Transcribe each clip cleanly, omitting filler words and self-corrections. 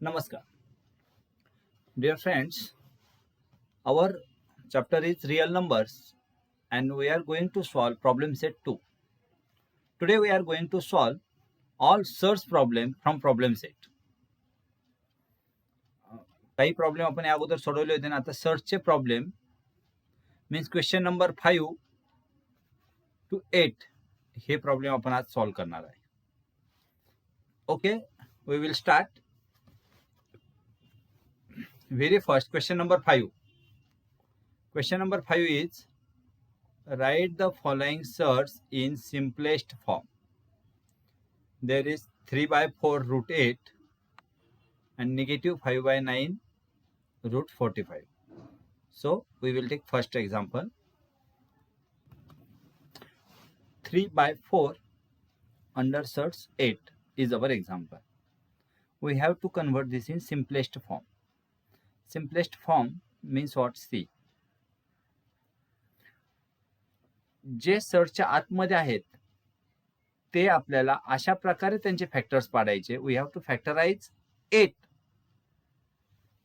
Namaskar. Dear friends, our chapter is real numbers and we are going to solve problem set 2. Today we are going to solve all search problem from problem set. काही problem आपण या अगोदर सोडवले होते ना, आता सर्चचे problem means question number 5 to 8 हे प्रॉब्लेम आपण आज सॉल्व करणार आहे. Okay, we will start. Very first, question number 5. Question number 5 is, write the following search in simplest form. There is 3 by 4 root 8 and negative 5 by 9 root 45. So we will take first example. 3 by 4 under search 8 is our example. We have to convert this in simplest form. Simplest form means what? See, जे सर्चच्या आतमध्ये आहेत ते आपल्याला अशा प्रकारे त्यांचे factors पाडायचे. We have to factorise 8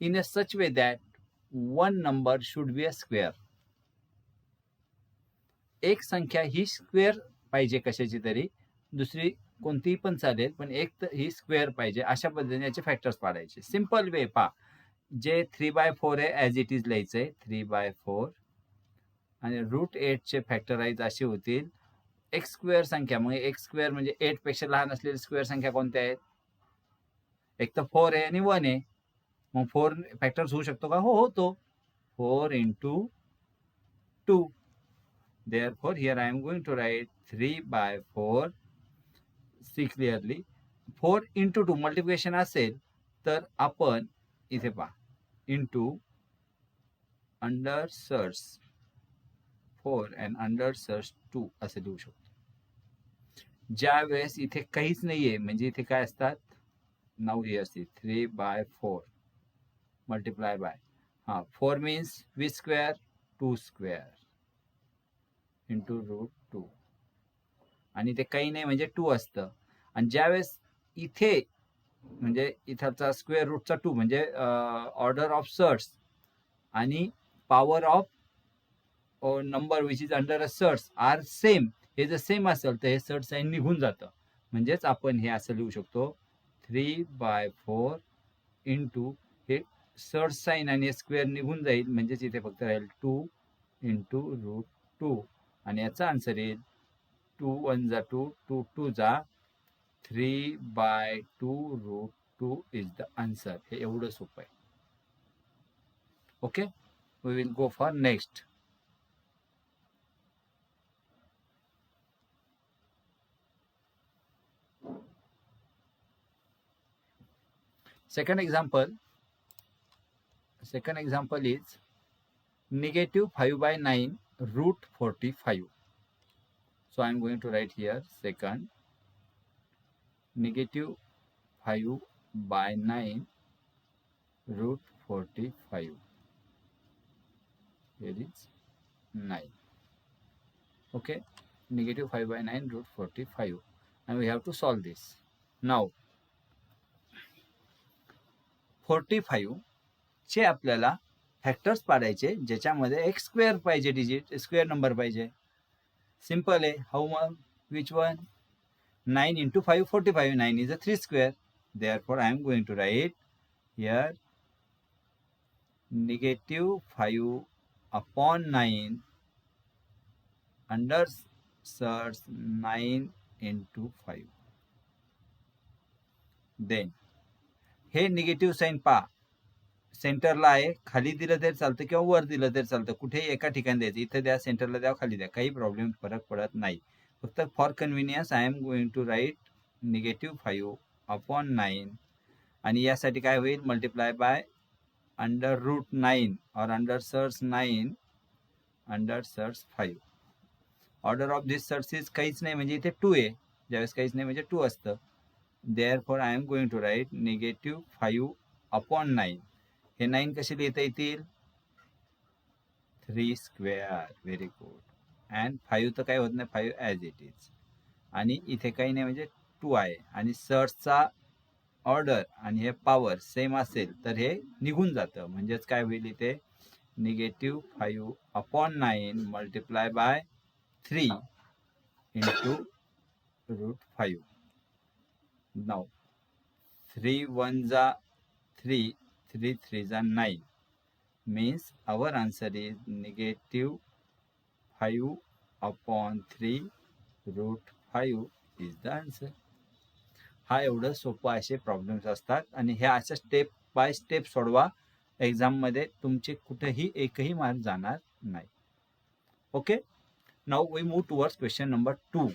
in a such way that one number should be a square. एक संख्या ही स्क्वेअर पाहिजे कशाची तरी, दुसरी कोणतीही पण चालेल, पण एक ही स्क्वेअर पाहिजे. अशा पद्धतीने याचे फॅक्टर्स पाडायचे. सिंपल वे पा, जे 3/4 आहे ॲज इट इज लिहायचंय 3/4 आणि रूट 8 चे फॅक्टराइज असे होतील एक्स स्क्वेअर संख्या. मग एक्स स्क्वेअर म्हणजे 8 पेक्षा लहान असलेली स्क्वेअर संख्या कोणत्या आहेत? एक तर 4 आहे आणि 1 आहे. मग 4 फॅक्टर्स होऊ शकतो का? हो, होतो. 4 into 2. Therefore here I am going to write 3/4. See clearly, 4 into 2 multiplication असेल तर आपण इथे पहा into under search 4 and under search 2 असे लिहू शकतो. ज्या वेळेस इथे काहीच नाहीये म्हणजे इथे काय असतात, नाव ही असते 3/4 multiply by 4 means v square 2 square into root 2 आणि ते काही नाही म्हणजे 2 असतं. आणि ज्यावेळेस इथे म्हणजे इथाचा स्क्वेअर रूटचा 2 म्हणजे ऑर्डर ऑफ सर्च आणि power of number which is under a surd are same, हे जर सेम असेल तर हे सर्च साईन निघून जातं. म्हणजेच आपण हे असं लिहू शकतो 3/4 इंटू हे सर्च साईन आणि स्क्वेअर निघून जाईल, म्हणजेच इथे फक्त राहील 2 इंटू रूट 2 आणि याचा आन्सर येईल 2 1 जा 2 2 2 जा 3/2 रूट 2 इज द आन्सर. हे एवढं सोपं आहे. Okay, we will go for next. Second example is negative 5/9 root 45. So I am going to write here second, negative 5/9 root 45. Here is 9. Okay, negative 5/9 root 45 and we have to solve this. Now 45 चे आपल्याला factors पाडायचे ज्याच्यामध्ये एक square पाहिजे, digit square number पाहिजे. Simple आहे. How मग, which one? 9 into 5 45. 9 is a 3 square. Therefore I am going to write here negative 5/9 under search 9 into 5. Then हे निगेटिव्ह साईन पहा, सेंटरला आहे, खाली दिलं तरी चालतं किंवा वर दिलं तरी चालतं, कुठेही एका ठिकाणी द्यायचं. इथं द्या, सेंटरला द्या, खाली द्या, काही प्रॉब्लेम फरक पडत नाही. फक्त for convenience I am going to write negative 5/9 आणि यासाठी काय होईल, मल्टिप्लाय बाय अंडर रूट 9 और under search 9 under search 5. Order of this searches काहीच नाही म्हणजे इथे 2 आहे, ज्यावेळेस काहीच नाही म्हणजे 2 असतं. Therefore I am going to write negative 5/9. हे 9 कसे लिहिता येतील? 3 स्क्वेअर. Very good. अँड 5 तर काही होत नाही, 5 ॲज इट इज. आणि इथे काही नाही म्हणजे 2 आहे आणि सर्चचा ऑर्डर आणि हे पॉवर सेम असेल तर हे निघून जातं. म्हणजेच काय होईल इथे -5/9 मल्टिप्लाय बाय 3 इंटू √5. नाव 3 1 जा 3, 3 3 जा 9 means our answer is -5/3 √5 is the answer. हा एवढं सोपं असे प्रॉब्लेम्स असतात आणि हे अशा स्टेप बाय स्टेप सोडवा. एक्झाममध्ये तुमचे कुठेही एकही मार्क जाणार नाही. Okay, now we move towards question number 2.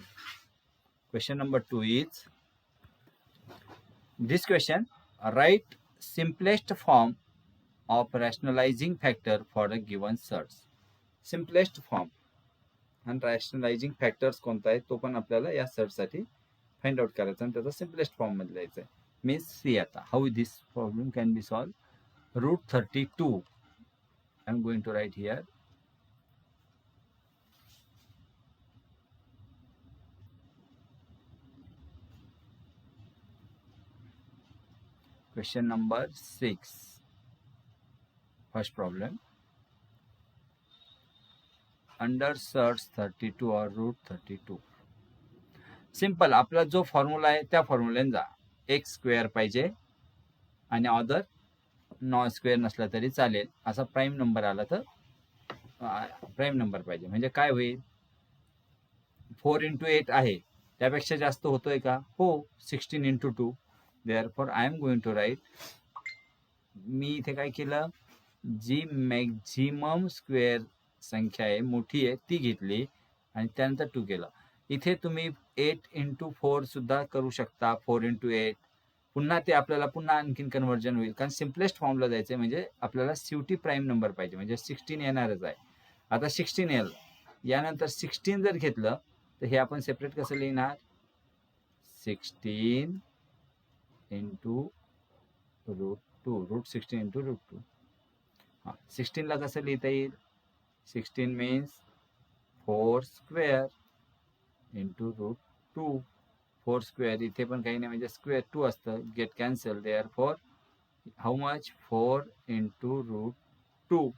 Question number 2 is this question: write simplest form of rationalizing factor for a given search. Simplest form आणि rationalizing factors कोणता आहे तो पण आपल्याला या search साठी फाइंड आउट करायचा आणि त्याचा सिम्पलेस्ट फॉर्म मध्ये लिहायचा आहे. मीन्स सी आता how this problem can be solve. √32 I am going to write here. Question number 6. First problem. Under search 32 or √32. Simple आपला जो फॉर्म्युला आहे त्या फॉर्म्युल्याने जा. एक्स स्क्वेअर पाहिजे आणि ऑदर नॉन स्क्वेअर नसला तरी चालेल. असा प्राईम नंबर आला तर प्राईम नंबर पाहिजे. म्हणजे काय होईल 4 × 8 आहे त्यापेक्षा जास्त होतोय का? हो 16 × 2. Therefore I am going to write. मी इथे काय केलं जी मॅक्झिमम स्क्वेअर संख्या आहे मोठी आहे ती घेतली आणि त्यानंतर 2 केलं. इथे तुम्ही 8 × 4 सुद्धा करू शकता. 4 × 8 पुन्हा ते आपल्याला पुन्हा आणखीन कन्व्हर्जन होईल कारण सिम्पलेस्ट फॉर्मला जायचंय. म्हणजे आपल्याला शेवटी प्राईम नंबर पाहिजे म्हणजे 16 येणारच आहे. आता 16 येईल यानंतर 16 जर घेतलं तर हे आपण सेपरेट कसं लिहिणार 16 × √2 √16 × √2. 16 ला कसं लिहिता येईल 16 मीन्स 4 स्क्वेअर इंटू √2. 4 स्क्वेअर इथे पण काही नाही म्हणजे स्क्वेअर 2 असतं. Get cancel. Therefore how much 4 × √2.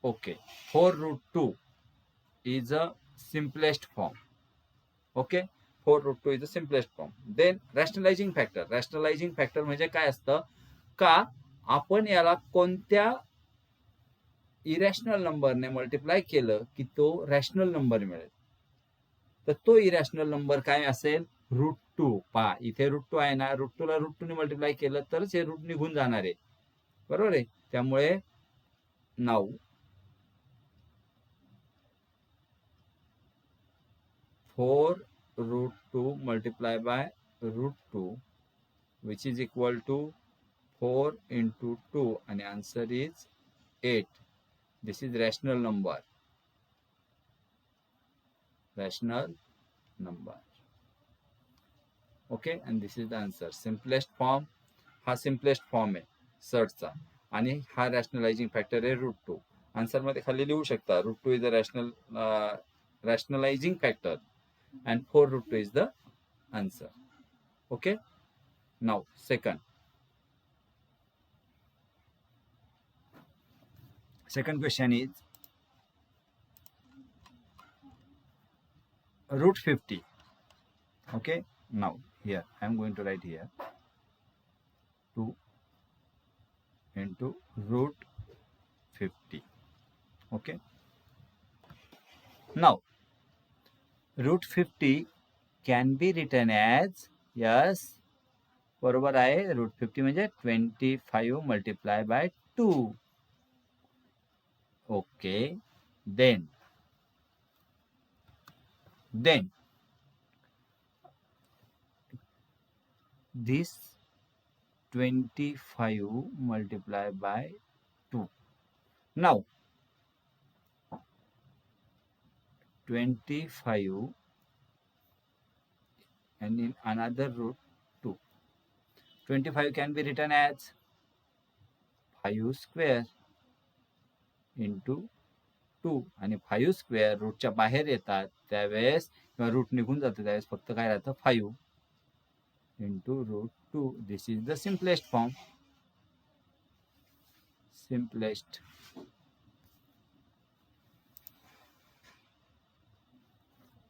Okay 4 √2 is a simplest form. Okay, 4 √2 is the simplest form. Then rationalizing factor. Rationalizing factor म्हणजे काय असतं का आपण याला कोणत्या इरॅशनल नंबरने मल्टिप्लाय केलं की तो रॅशनल नंबर मिळेल. तर तो इरॅशनल नंबर काय असेल √2. पहा इथे √2 आहे ना, √2 ला √2 ने मल्टिप्लाय केलं तरच हे रूट निघून जाणार आहे. बरोबर आहे. त्यामुळे now 4 √2 multiplied by √2 which is equal to 4 × 2 and the answer is 8. This is rational number. Rational number. Okay, and this is the answer. Simplest form हा simplest form आहे सर्चचा आणि हा rationalizing factor आहे √2. आन्सर मध्ये खाली लिहू शकता √2 is the rationalizing factor and 4 √2 is the answer. Okay, now second question is √50. Okay, now here I am going to write here 2 into √50. Okay, now √50 can be written as yes बरोबर आहे. √50 म्हणजे 25 multiplied by 2. Okay, then this 25 multiplied by 2. Now 25 and in another √2. 25 can be written as 5 square into 2 आणि 5 square रूटच्या बाहेर येतात त्यावेळेस किंवा route निघून जातं त्यावेळेस फक्त काय राहतं 5 × √2. 2. This is the simplest form. Simplest.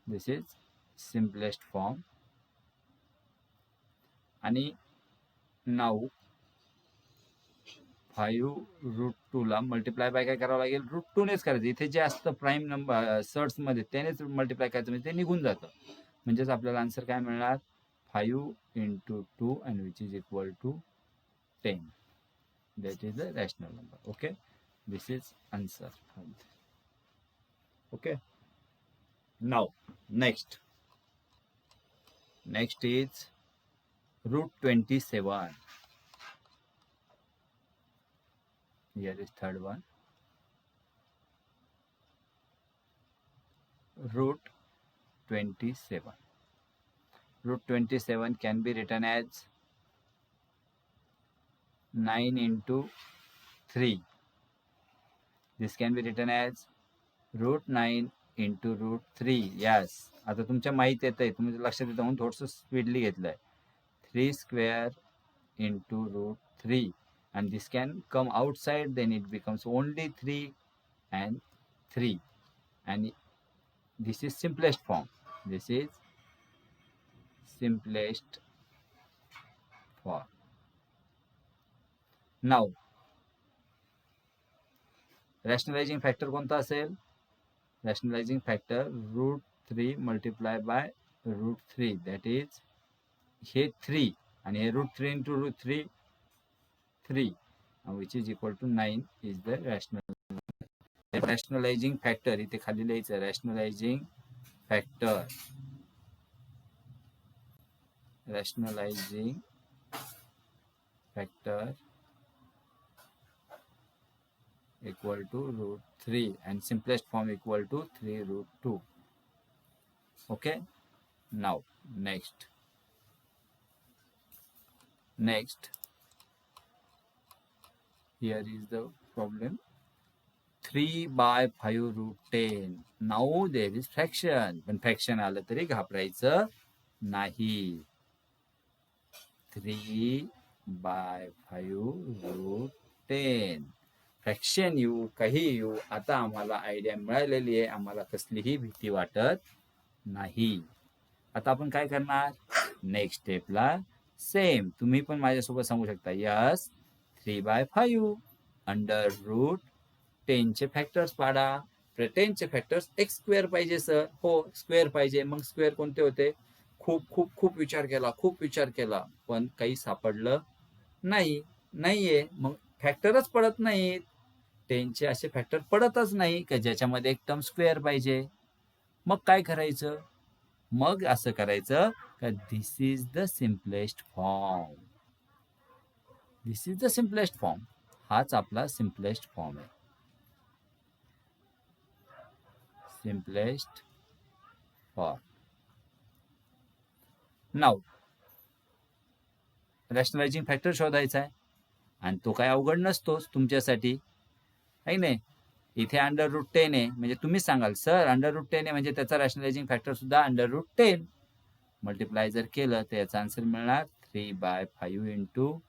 This is simplest form. आणि now 5√2 ला मल्टिप्लाय बाय काय करावं लागेल, √2 नेच करायचं. इथे जे असतं प्राईम नंबर सर्ट्स मध्ये त्यानेच मल्टिप्लाय करायचं, म्हणजे ते निघून जातं. म्हणजेच आपल्याला आन्सर काय मिळणार, 5 × 2 and which is equal to 10. That is the rational number. Okay, this is answer. Okay, now next is √27. Here is third one. √27. √27 can be written as 9 × 3. This can be written as √9 × √3. Yes, आता तुमच्या माहित येत आहे, तुम्ही लक्षात येतं म्हणून थोडंसं स्पीडली घेतलंय. 3² × √3, and this can come outside, then it becomes only 3 and 3, and this is simplest form. This is simplest form. Now rationalizing factor कोणता असेल, rationalizing factor √3 multiplied by √3, that is हे 3 आणि हे √3 × √3 3, which is equal to 9 is the rationalizing factor. इथे खाली लिहायचं rationalizing factor. Rationalizing factor equal to √3 and simplest form equal to 3√2. Okay, now next here is the problem. 3/5√10. Now there is fraction, पण fraction आलं तरी घाबरायचं नाही. 3/5√10 fraction येऊ काही येऊ, आता आम्हाला आयडिया मिळालेली आहे, आम्हाला कसलीही भीती वाटत नाही. आता आपण काय करणार, नेक्स्ट स्टेपला सेम तुम्ही पण माझ्यासोबत सांगू शकता. यस, 3/5 √10 चे फॅक्टर्स पाडा. 10 चे फॅक्टर्स x² पाहिजे सर. हो, स्क्वेअर पाहिजे. मग स्क्वेअर कोणते होते, खूप विचार केला पण काही सापडलं नाहीये. मग फॅक्टरच पडत नाहीत. 10 चे असे फॅक्टर पडतच नाही की ज्याच्यामध्ये एक टर्म स्क्वेअर पाहिजे. मग काय करायचं, मग असं करायचं का this is the simplest form. This is the simplest form. हाच आपला सिम्पलेस्ट फॉर्म आहे. Simplest form. Now rationalising factor शोधायचा आहे आणि तो काय अवघड नसतोच तुमच्यासाठी, आहे नाही. इथे √10 आहे म्हणजे तुम्ही सांगाल सर √10 आहे म्हणजे त्याचा रॅशनलायझिंग फॅक्टर सुद्धा √10. मल्टिप्लाय जर केलं तर याचा आन्सर मिळणार 3/5 ×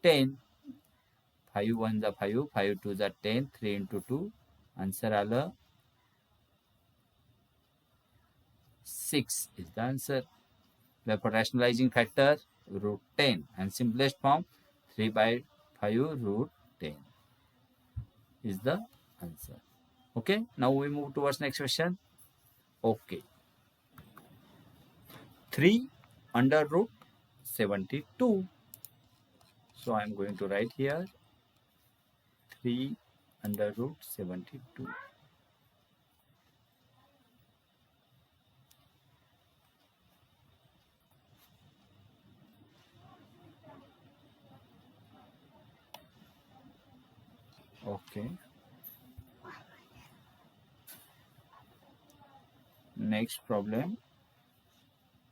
10. 5 × 1 = 5, 5 × 2 = 10, 3 × 2 आन्सर आलं 6 is the answer. Therefore rationalizing factor √10 and simplest form 3/5 √10 is the answer. Okay, now we move towards next question. Okay, 3/72. So I am going to write here 3/72. Okay, next problem,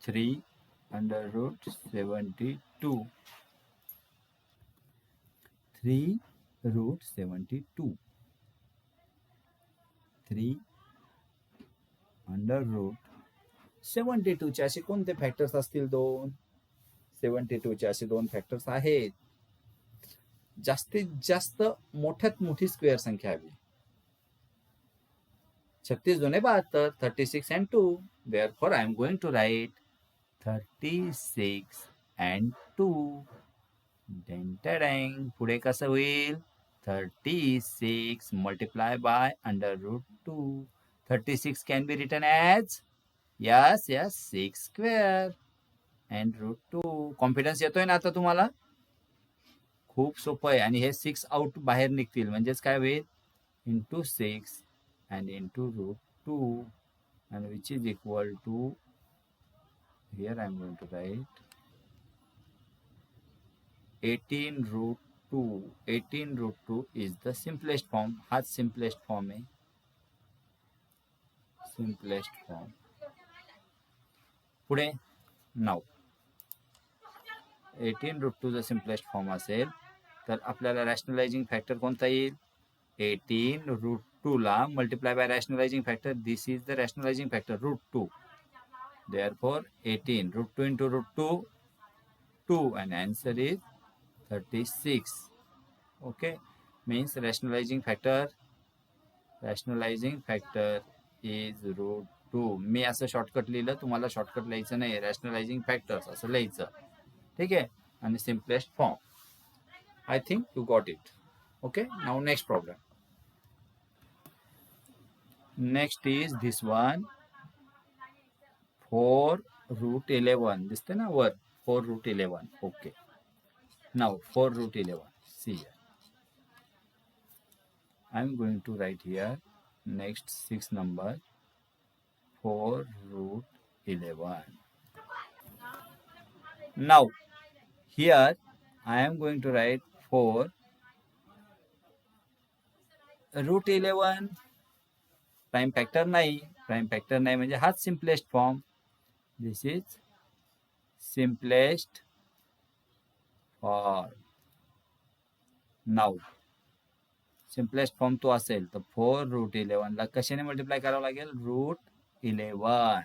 3/72. 3/72. 3/72 चे असे कोणते factors असतील दोन. 72चे असे दोन factors आहेत. जास्तीत जास्त मोठ्यात मोठी स्क्वेअर संख्या हवी. 36 दुने 72, 36 and 2. Therefore, I am going to write 36 and 2. पुढे कसं होईल? 36 multiply by under root 2. 36 can be written as yes 6 square and root 2. Confidence येतोय ना आता तुम्हाला? खूप सोपं आहे. आणि हे 6 आउट बाहेर निघतील म्हणजेच काय होईल? Into 6 and into root 2 and which is equal to, here I am going to write 18 root 2. 18 root 2 is the simplest form. हा simplest form आहे. simplest form. पुढे now 18 root 2 जर simplest form असेल तर आपल्याला रॅशनलायझिंग फॅक्टर कोणता येईल? 18 root 2 ला multiply by rationalising factor. This is the rationalising factor root 2. Therefore 18 root 2 into root 2 2 and answer is 36. Okay, means rationalizing factor is root 2. मी असं shortcut लिहिलं, तुम्हाला शॉर्टकट लिहायचं नाही, रॅशनलायझिंग फॅक्टर्स असं लिहायचं. ठीक आहे. आणि simplest form. I think you got it. Okay, now next problem. Next is this one, 4 root 11. दिसते ना वर 4 root 11. Okay. Now 4 root 11. See here. I am going to write here next 6 number 4 root 11. Now here I am going to write 4 root 11. Prime factor नाही. Prime factor नाही म्हणजे हाच simplest form. This is simplest form. Now simplest form तो असेल तर 4 route 11 ला कशाने multiply करावं लागेल? Route 11.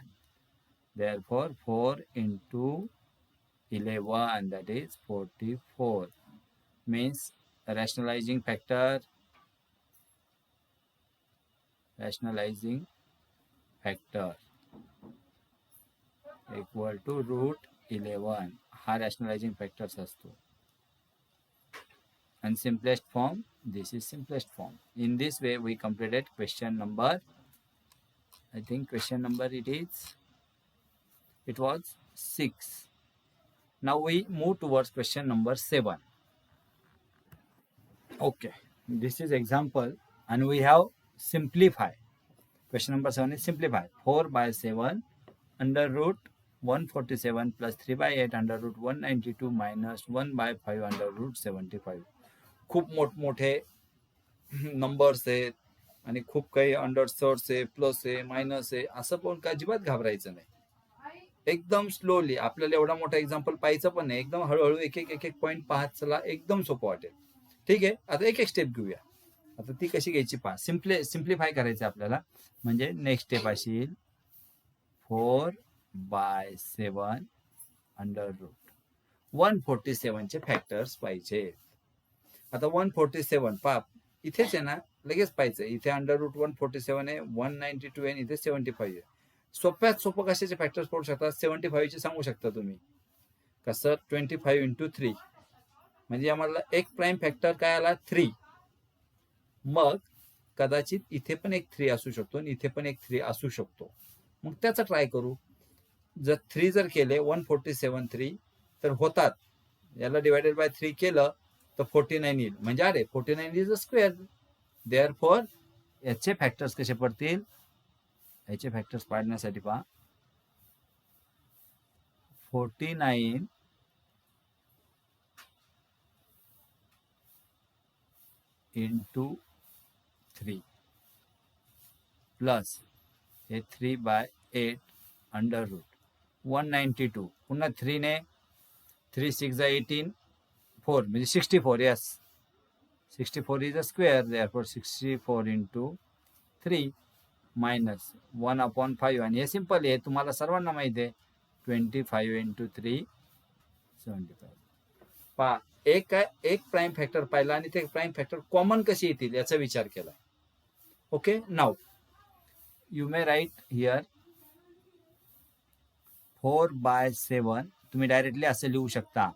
Therefore 4 into 11 that is 44. Means rationalizing factor equal to root 11. हा rationalizing factors असतो. And simplest form, this is simplest form. In this way we completed question number, I think question number it was 6. Now we move towards question number 7. Okay, this is example and we have simplify. Question number 7 is simplify. 4 by 7 under root 147 plus 3 by 8 under root 192 minus 1 by 5 under root 75. खूप मोठमोठे numbers आहेत आणि खूप काही underscores आहे, plus आहे, minus आहे, असं पण अजिबात घाबरायचं नाही. एकदम स्लोली. आपल्याला एवढा मोठा एक्झाम्पल पाहायचं पण नाही. एकदम हळूहळू एक एक पॉईंट पाहत चला, एकदम सोपं वाटेल. ठीक आहे. आता एक स्टेप घेऊया. आता ती कशी घ्यायची पहा. सिम्प्लिफाय करायचं आपल्याला. म्हणजे नेक्स्ट स्टेप अशी 4 by 7 अंडर रूट 147 चे फॅक्टर्स पाहिजे. आता 147 पहा इथेच आहे ना, लगेच पाहिजे. इथे अंडर रूट 147 आहे, 192 आहे, इथे 75 आहे. सोप्यात सोपं कशाचे फॅक्टर्स पडू शकतात? 75 चे सांगू शकता तुम्ही. कसं? 25 into 3 म्हणजे आम्हाला एक प्राइम फॅक्टर काय आला? 3. मग कदाचित इथे पण एक 3 असू शकतो आणि इथे पण एक 3 असू शकतो. मग त्याचा ट्राय करू. जर 3 जर केले 147 3 तर होतात. याला डिवायडेड बाय 3 केलं तर 49 येईल. म्हणजे अरे 49 इज अ स्क्वेअर. देअरफॉर याचे फॅक्टर्स कसे पडतील? याचे फॅक्टर्स पाडण्यासाठी पहा 49 into 3 प्लस हे 3 by 8 अंडर रूट 192. पुन्हा 3 ने 3 6 18 4 म्हणजे 64. Yes 64 is a square. Therefore 64 into 3 minus 1/5 आणि हे सिंपल आहे, तुम्हाला सर्वांना माहिती आहे. 25 into 3 75. पहा, एक प्राईम फॅक्टर पाहिला आणि ते प्राईम फॅक्टर कॉमन कशी येतील याचा विचार केला. Okay, now you may write here 4/7. तुम्ही डायरेक्टली असं लिहू शकता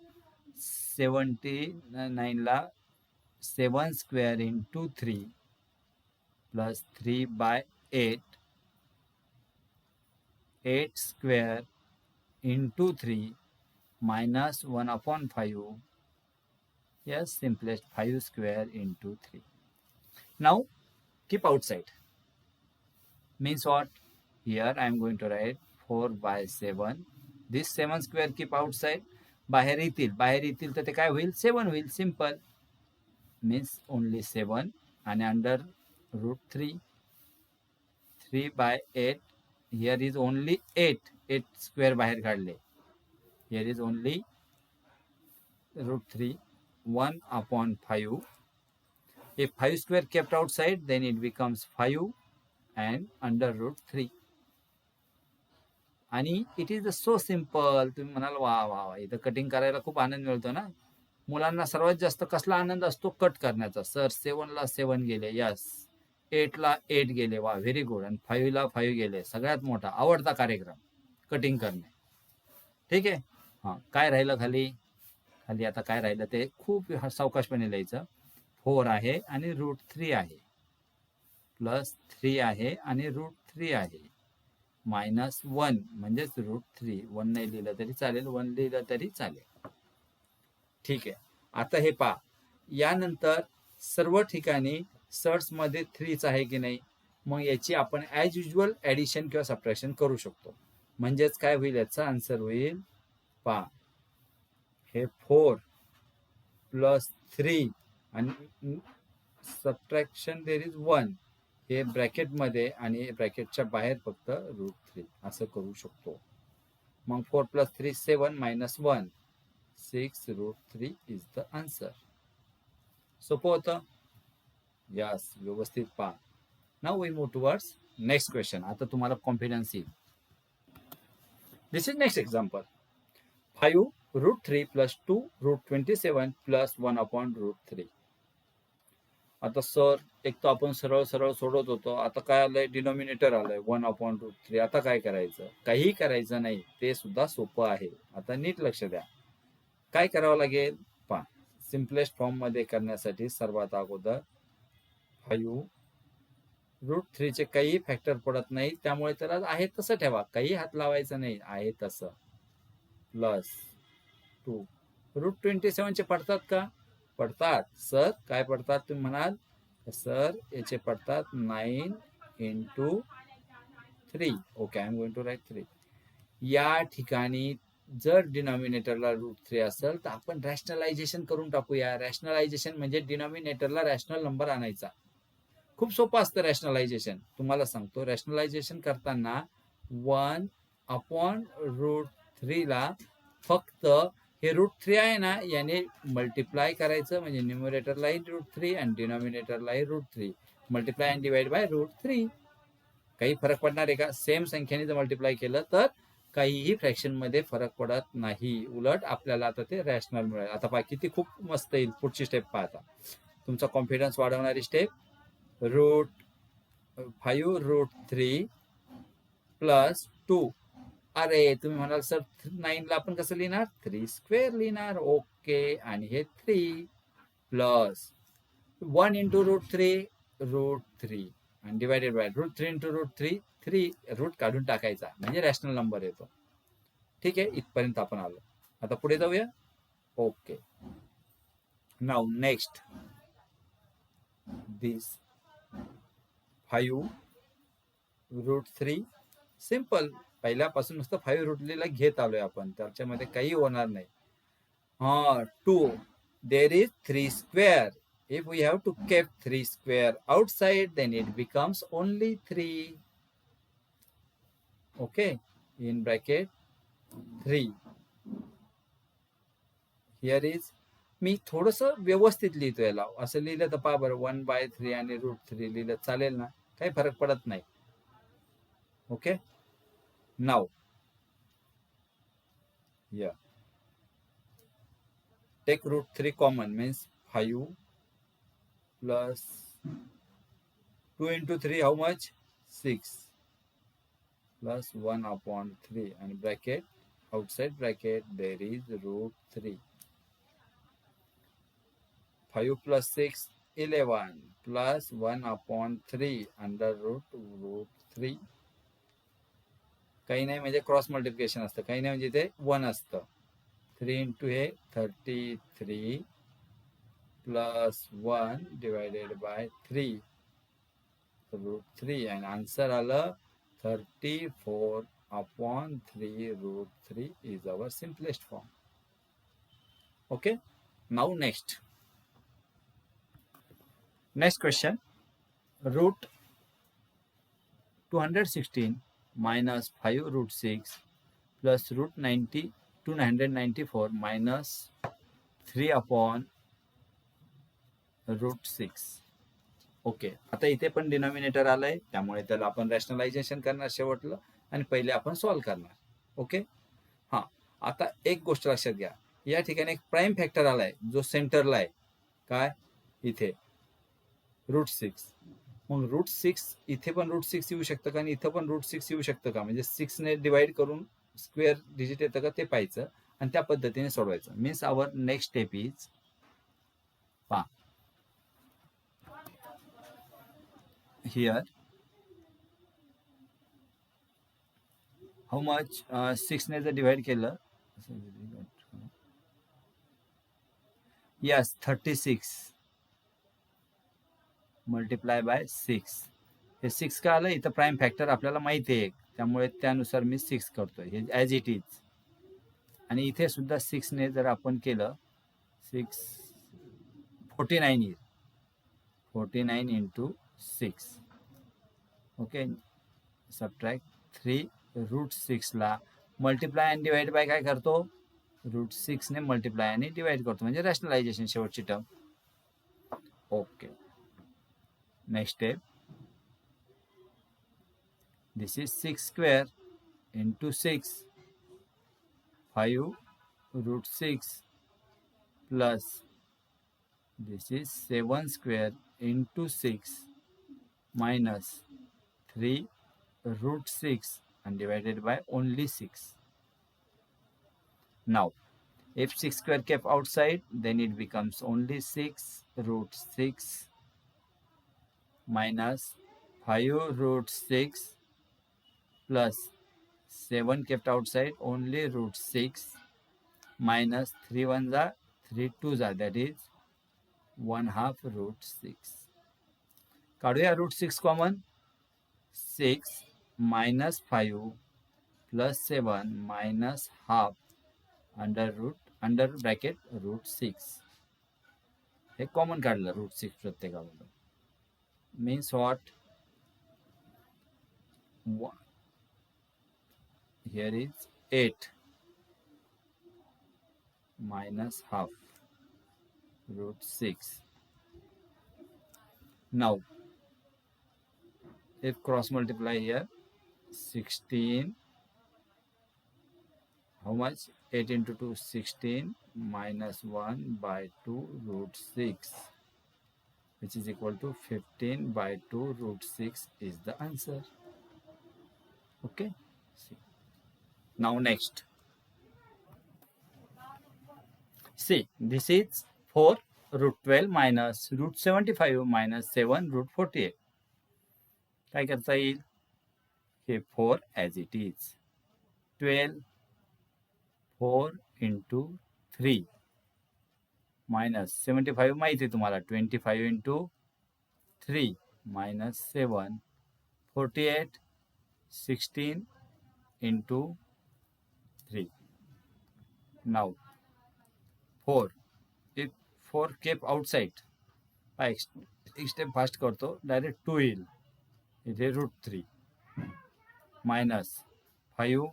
79 ला 7 square into 3 plus 3/8 8 square into 3 minus 1/5. Yes, simplest 5 square into 3. Now keep outside. Means what? Here I am going to write 4/7. This 7 square keep outside. बाहेर येतील तर ते काय होईल? 7 होईल. Simple. Means only 7 आणि under √3. 3/8. Here is only 8. 8 square बाहेर काढले. Here is only √3. 1/5. If 5 square kept outside, then it becomes 5 and under √3. आणि इट इज सो सिम्पल. तुम्ही म्हणाल वा वा वा, इथं कटिंग करायला खूप आनंद मिळतो ना. मुलांना सर्वात जास्त कसला आनंद असतो? कट करण्याचा. सर 7 ला 7 गेले, यस. 8 ला 8 गेले, वा व्हेरी गुड. आणि 5 ला 5 गेले. सगळ्यात मोठा आवडता कार्यक्रम कटिंग करणे. ठीक आहे. हां, काय राहिलं खाली? खाली आता काय राहिलं ते खूप सावकाशपणे लिहायचं. 4 आहे आणि √3 आहे, प्लस 3 आहे आणि √3 आहे, -1 म्हणजेच √3. 1 नाही लिहिलं तरी चालेल, 1 लिहिलं तरी चालेल. ठीक आहे. आता हे पहा, यानंतर सर्व ठिकाणी सर्ट्समध्ये 3च आहे की नाही. मग याची आपण ॲज युजल ॲडिशन किंवा सबट्रॅक्शन करू शकतो. म्हणजेच काय होईल? याचा आन्सर होईल, पहा, हे 4 प्लस 3 आणि सबट्रॅक्शन देर इज 1. हे ब्रॅकेटमध्ये आणि ब्रॅकेटच्या बाहेर फक्त √3 असं करू शकतो. मग 4 प्लस 3 7 - 1 6 √3 इज द आन्सर. सोपं होतं. यस, व्यवस्थित पहा. Now we move towards next question. आता तुम्हाला कॉन्फिडन्स येईल. This is next example. 5 √3 plus 2 √27 plus 1/√3. आता सर, एक तर आपण सरळ सरळ सोडत होतो. आता काय आलंय? डिनॉमिनेटर आलंय 1/√3. आता काय करायचं? काही करायचं नाही, ते सुद्धा सोपं आहे. आता नीट लक्ष द्या. काय करावं लागेल? पहा, सिम्पलेस्ट फॉर्म मध्ये करण्यासाठी सर्वात अगोदर 5 √3 चे काही फॅक्टर पडत नाही, त्यामुळे त्याला आहे तसं ठेवा. काही हात लावायचं नाही, आहे तसं. प्लस 2 √27 चे पडतात का? पडतात. सर काय पडतात? तुम्ही म्हणाल सर याचे पडतात 9 × 3. Okay, I am going to write 3. या ठिकाणी जर डिनॉमिनेटरला √3 असेल तर आपण रॅशनलायझेशन करून टाकूया. रॅशनलायझेशन म्हणजे डिनॉमिनेटरला रॅशनल नंबर आणायचा. खूप सोपं असतं रॅशनलायझेशन. तुम्हाला सांगतो, रॅशनलायझेशन करताना 1/√3 ला फक्त हे √3 आहे ना, याने मल्टिप्लाय करायचं. म्हणजे न्यूमरेटरलाही √3 आणि डिनॉमिनेटरलाही √3. Multiply and divide by √3. काही फरक पडणार आहे का? सेम संख्येने जर मल्टिप्लाय केलं तर काहीही फ्रॅक्शन मध्ये फरक पडत नाही. उलट आपल्याला आता ते रॅशनल मिळेल. आता पहा किती खूप मस्त येईल. पुढची स्टेप पाहता, तुमचा कॉन्फिडन्स वाढवणारी स्टेप. 5 √3 प्लस 2. अरे, तुम्ही म्हणाल सर 9 ला आपण कसं लिहिणार? 3 स्क्वेअर लिहिणार. ओके, आणि हे 3 प्लस 1 × √3 √3 आणि डिवायडेड बाय √3 × √3 3. रूट काढून टाकायचा म्हणजे रॅशनल नंबर येतो. ठीक आहे, इथपर्यंत आपण आलो. आता पुढे जाऊया. ओके, नाउ नेक्स्ट दिस 5 √3. सिंपल. पहिल्यापासून नुसतं 5 √3 ला घेत आलोय आपण, त्याच्यामध्ये काही होणार नाही. 2 there is 3 square. If we have to keep 3 square outside, then it becomes only 3. Okay, in bracket 3. Here is, मी थोडस व्यवस्थित लिहितो याला. असं लिहिलं तर पहा बरं, 1/3 आणि √3 लिहिलं चालेल ना, काही फरक पडत नाही. ओके, नाव या take root 3 common, means 5 plus 2 into 3, how much? 6 plus 1 upon 3, and bracket, outside bracket there is root 3. 5 plus 6, 11 plus 1 upon 3 under root 3. काही नाही म्हणजे क्रॉस मल्टिप्लिकेशन असतं, काही नाही म्हणजे ते 1 असतं. 3 into हे 33 plus 1 divided by 3 root 3, and answer आलं 34 upon 3 root 3 is our simplest form. Okay, now next question. Root 216 minus 5 root 6 plus root 294 minus 3 upon root 6. Okay, आता इथे पण डिनॉमिनेटर आलंय, त्यामुळे त्याला आपण रॅशनलायझेशन करणार शेवटलं, आणि पहिले आपण सॉल्व्ह करणार. ओके, हां, आता एक गोष्ट लक्षात घ्या, या ठिकाणी एक प्राईम फॅक्टर आलाय जो सेंटरला आहे. काय? इथे रूट 6. मग रूट 6 इथे पण रूट 6 येऊ शकतं का, आणि इथं पण रूट 6 येऊ शकतं का, म्हणजे 6 ने डिवाइड करून स्क्वेअर डिजिट येतं का ते पाहायचं, आणि त्या पद्धतीने सोडवायचं. Means our next step is, पहा here, how much 6 ने जर डिवाइड केलं, yes 36 मल्टिप्लाय बाय 6. हे 6 का आलं, इथं प्राईम फॅक्टर आपल्याला माहिती आहे, त्यामुळे त्यानुसार मी 6 करतोय, हे ॲज इट इज. आणि इथे सुद्धा 6 ने जर आपण केलं, 6 49 येईल, 49 into 6. ओके, सबट्रॅक्ट 3 रूट 6 ला मल्टिप्लाय आणि डिवाइड बाय काय करतो, रूट 6 ने मल्टिप्लाय आणि डिवाइड करतो, म्हणजे रॅशनलायझेशन शेवटची term. Okay, next step, this is 6 square into 6, 5 root 6 plus this is 7 square into 6 minus 3 root 6 and divided by only 6. Now, if 6 square kept outside, then it becomes only 6 root 6 minus 5 root 6 plus 7 kept outside, only root 6 minus 3 ones are 3 twos are, that is 1/2 root 6. काढूया route 6 common. 6 minus 5 plus 7 minus half under bracket root 6. हे common काढलं root 6 प्रत्येकाबरोबर. Means what, here is 8 minus half root 6. Now, if cross multiply here, 16, how much, 8 into 2, 16 minus 1 by 2 root 6, which is equal to 15 by 2 root 6 is the answer. Okay, now next, see, this is 4 root 12 minus root 75 minus 7 root 48. काय करता येईल, हे 4 as it is, 12 4 into 3 minus 75 माहिती आहे तुम्हाला, 25 into 3 minus 7, 48, 16 into 3. Now 4, if 4 kept outside, एक step fast करतो, direct 2 येईल, इथे route 3 minus 5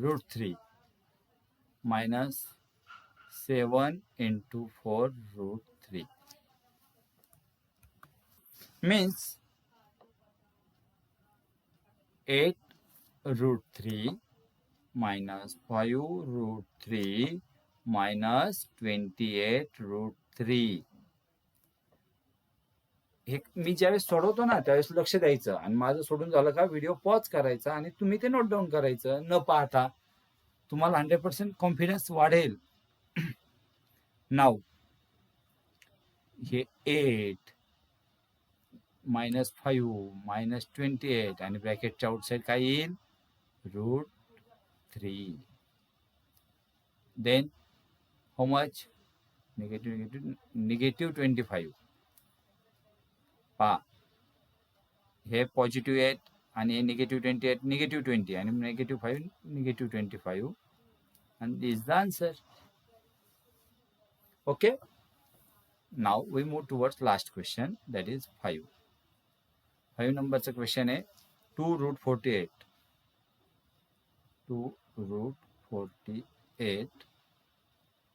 root 3 minus 7 into 4 root 3. Means 8 root 3 minus 5 root 3 -28√3. हे मी ज्यावेळेस सोडवतो ना त्यावेळेस लक्ष द्यायचं आणि माझं सोडून झालं का व्हिडिओ पॉज करायचा आणि तुम्ही ते नोट डाऊन करायचं न पाहता. तुम्हाला 100% कॉन्फिडन्स वाढेल. नाव हे 8 -5 -28 आणि ब्रॅकेटच्या आउटसाइड काय येईल √3. देन हाऊ मच -25 पहा हे +8 आणि हे -28 -20 आणि -5 -25 and this is the answer. Okay, now we move towards last question, that is 5 numberचा question आहे 2√48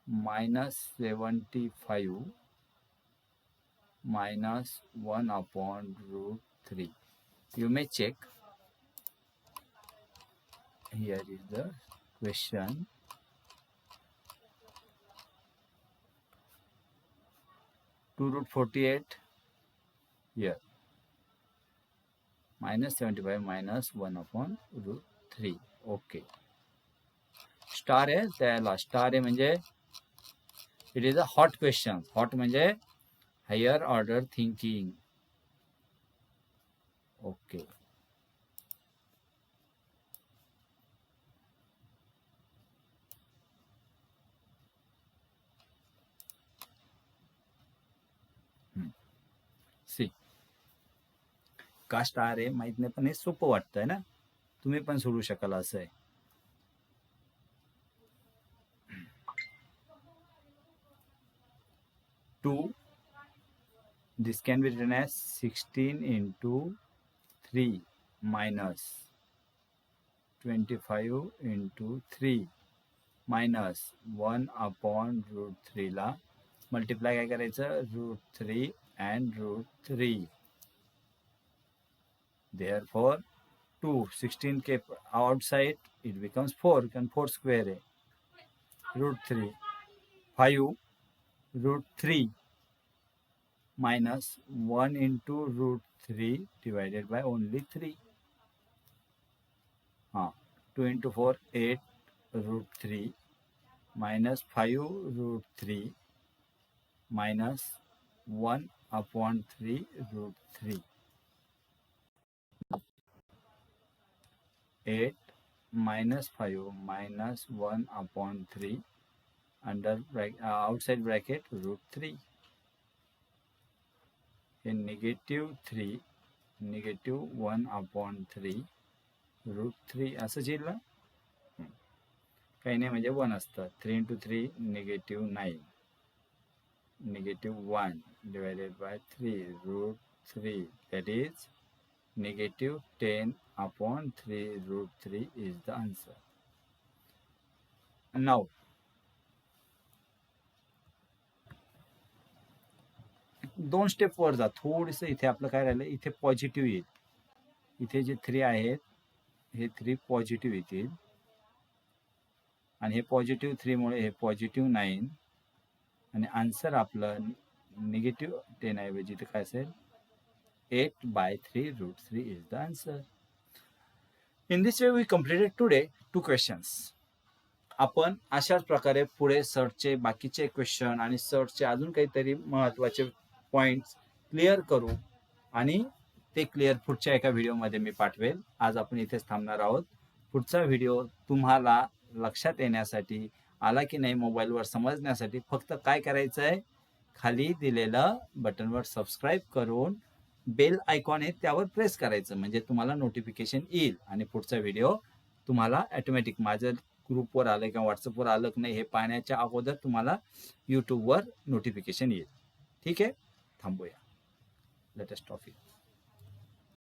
-75 -1/√3. You may check. Here is the question. 2√48 here -75 -1/√3. Okay, star आहे त्याला. स्टार आहे म्हणजे it is a hot question. Hot म्हणजे higher order thinking. Okay, see का star आहे माहित नाही, पण हे सोपं वाटतंय ना, तुम्ही पण सोडू शकाल असं आहे. To this can be written as 16 into 3 minus 25 into 3 minus 1/√3 ला मल्टिप्लाय काय करायचं √3 and √3. Therefore 2 16 K outside it becomes 4 and 4 square है √3 5 √3 minus 1 into √3 divided by only 3. 2 into 4 8 √3 minus 5 √3 minus 1/3 √3. 8 minus 5 minus 1/3 under outside bracket √3. हे -3 -1/3 √3 असं येईल ना. काही नाही म्हणजे 1 असतं. 3 into 3 -9 -1 divided by 3 √3, that is -10/3 √3 is the answer. Now दोन स्टेप वर जा. थोडंसं इथे आपलं काय राहिलं, इथे पॉझिटिव्ह येईल. इथे जे 3 आहेत हे 3 पॉझिटिव्ह येतील आणि हे पॉझिटिव्ह 3 मुळे हे +9 आणि आन्सर आपलं -10 ऐवजी इथे काय असेल 8/3 √3 is the answer. In this way we completed today 2 questions. आपण अशाच प्रकारे पुढे सर्चचे बाकीचे क्वेश्चन आणि सर्चचे अजून काहीतरी महत्त्वाचे पॉइंट्स क्लिअर करू आणि ते क्लिअर पुढच्या एका व्हिडिओमध्ये मी पाठवेल. आज आपण इथेच थांबणार आहोत. पुढचा व्हिडिओ तुम्हाला लक्षात येण्यासाठी आला की नाही मोबाईलवर समजण्यासाठी फक्त काय करायचं आहे, खाली दिलेलं बटनवर सबस्क्राईब करून बेल आयकॉन आहे त्यावर प्रेस करायचं, म्हणजे तुम्हाला नोटिफिकेशन येईल आणि पुढचा व्हिडिओ तुम्हाला ऑटोमॅटिक माझ्या ग्रुपवर आलं किंवा व्हॉट्सअपवर आलं की नाही हे पाहण्याच्या अगोदर तुम्हाला यूट्यूबवर नोटिफिकेशन येईल. ठीक आहे, थांबूया. Let us stop here.